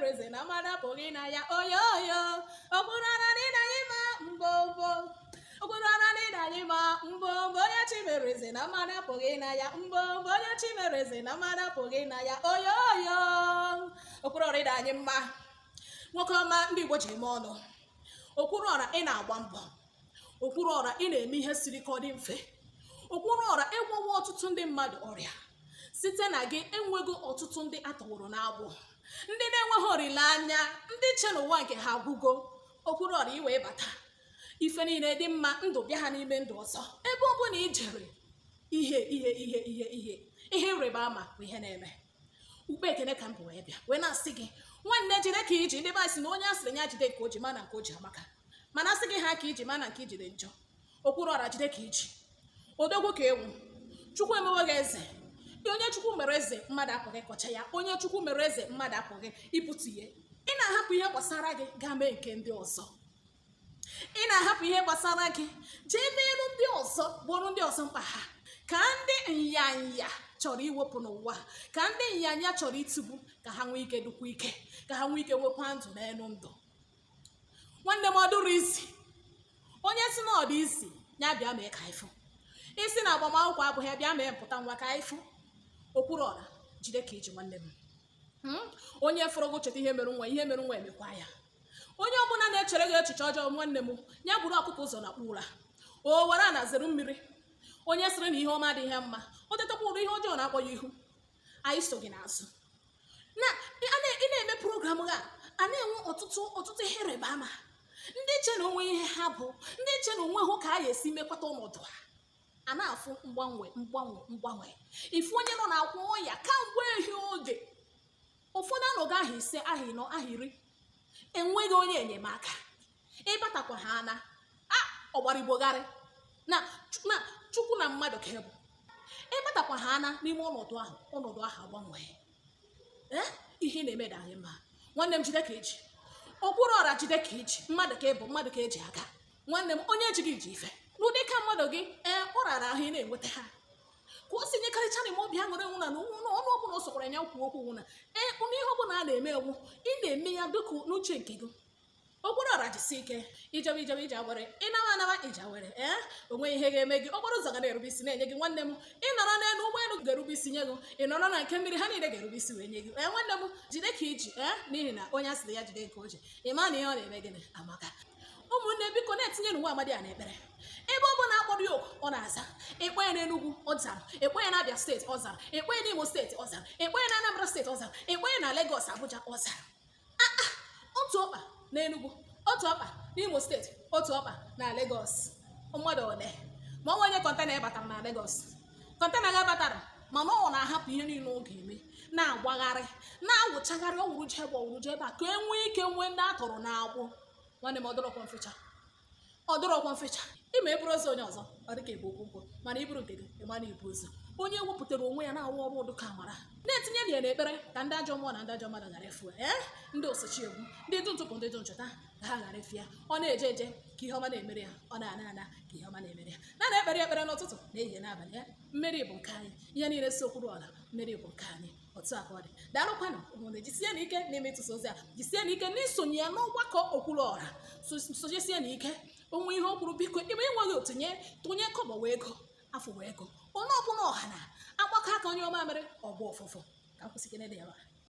chimereze na mmadu apụghị na ya oyoyo Okwuluora n'ịda anyị ma mbombo Okwuluora n'ịda anyị ma mbombo onye chimereze na mmadu apụghị na ya mbombo onye chimereze na mmadu apụghị na ya oyoyo Okwuluora ịda anyị mma nwoke ọma ndị Igbo ji eme ọnụ Okwuluora ị na-agba mbọ Okwuluora ị na-eme ihe siri ka ọ dị mfe Okwuluora egwuwo ọtụtụ ndị mmadụ ọrịa site na gị enwego ọtụtụ ndị atọwụrụ n'agbụ ndị na-enweghị olileanya ndị che n'ụwa nke ha agwụgo Okwuluora iwee bata ife niile dị mma ndụ bịa ha n'ime ndụ ọzọ ebe ọ bụla ijere ihe ịrịba ama bụ ihe na-eme ukpe ekene ka m bụ wee bịa wee na-asị gị nwanne jide ka iji ndị basị na onye asịrị ya jide ka o ji mana nke o ji amaka mana asị gị ha ka iji mana nke ijide njọ Okwuluora jide ka iji odogwu ka ewu Chukwu emewe gị eze onye Chukwu mere eze mmadụ apụghị kọcha ya onye Chukwu mere eze mmadụ apụghị ịpụtụ ihe ị na-ahapụ ihe gbasara gị gaa mee nke ndị ọzọ ị na-ahapụ ihe gbasara gị jee merụ ndị ọzọ gboro ndị ọzọ mkpa ha ka ndị nyanya chọrọ iwepụ n'ụwa ka ndị nyanya chọrọ itigbu ka ha nwee ike dukwa ike ka ha nwee ike nwekwa ndụ n'elu ndụ nwanne m ọdụrụ isi onye si na ọdụ isi ya bịa mee ka ifụ isi na agbamakwụkwọ abụghị bịa mee mpụta nwa ka ifụ Okwuluora jide ka iji nwanne m onye fọrọ gị cheta ihe mere nwa emekwa ya onye ọbụla na-echere gị echiche ọjọọ nwanne m ya bụrụ ọkụkọ ụzọ na kpụra o were na zere mmiri onye sịrị na ihe ọma dị ihe mma o tetakwa ụrụ ihe ọjọọ na-akpọ ya ihu anyị so gị n'azụ ị na-eme program a na-enwe ọtụtụ ihe ịrịba ama ndị che na onwe ihe ha bụ ndị che na onwe hụ ka a ga-esi mekwata ọnọdụ a na-afụ mgbanwe ifu onye nọ na-akwụ ọya kamgbe ehi oge ụfọdụ anọghị ahụ ise ahụ ịnọ ahụ iri enweghị onye enyemaka ịbatakwa ha na ọgbara igbogharị na Chukwu na mmadụ ka bụ ịbatakwa ha na n'ime ọnọdụ ahụ agbanwee ihe na-eme dị anyị mma nwanne m jide ka eji Okwuluora jide ka eji mmadụ ka ịbụ mmadụ ka eji aga nwanne m onye ejighị iji ife n'ụdị ka mmadụ gị ọ rara ahụ ị na-enweta ha ka o si nyekarịcha n'ime obi aṅụrị nwụ na ọnụ ọbụla o sokwara ya kwuo okwu nwụ na ihe ọbụla a na-eme ewu ị na-eme ya dịka n'uche nke gị Okwuluora jisi ike ijebe ije awere ị nawa ije awere onwe ihe ga-eme gị okporo ụzọ ga na-erube isi na-enye gị nwanne m ị nọrọ n'elu ụgbọelu ga-erube isi nye gị ị nọrọ na nke mmiri ha niile ga-erube isi wee nye gị nwanne m jide ka iji n'ihi na onye asịrị ya jide ka o ji ị ma na ihe ọ na-eme gịnị amaka ụmụnne biko na-etinye n'ụwa amadi a n'ekpere ebe ọ bụ na-akpọrọ ya oku ọ na-aza ekpe ya n'Enugu ọ zara ekpe ya n'Abia steeti ọ zara ekpe ya n'Imo steeti ọ zara ekpe ya na Anambra steeti ọ zara ekpe ya na Lagos Abuja ọ zara otu ọkpa n'Enugu otu ọkpa n'Imo steeti otu ọkpa na Lagos mmadụ ole ma ọ onye kọntena batara na Lagos kọntena ga batara mana ọ na-ahapụ ihe niile ọ ga-eme na-agbagharị na-awụchagharị ọwụrụje ebe a ka e nwee ike nwee ndị a tọrọ n'agbụ nwanne m ọdụrọkwa mfecha ime eburu ụzọ onye ọzọ ọ dịka ebe okwu mana iburu nke gị ịmana ibu ụzọ onye wepụtara onwe ya na-awụ ọrụ ụdụka Amara na-etinye na ya n'ekpere ka ndị ajọ mmụọ na ndị ajọ mmadụ ghara efu ndị osochi egwu ndị du ntụpụ ndị du nchọta ka ha ghara efu ya ọ na-eje eje ka ihe ọma na-emere ya ọ na-ana ka ihe ọma na-emere ya na-ekpere ekpere n'ụtụtụ na ehihie n'abalị mmeri bụ nke anyị ihe niile si Okwuluora mmeri bụ nke anyị otu a ka ọ dị daalụkwanụ ụmụnne jisie n'ike n'ime ịtụsa ozi a jisie n'ike n'isonye ya n'ọgbakọ Okwuluora sonyesie n'ike onwe ihe o kwuru biko ebe enweghị otinye tụnye kọbọ wee ego afọ wee ego onye ọbụla ọha na agbakọ aka onye ọma mere ọgba ọfụfụ ka kwụsị kene dị ya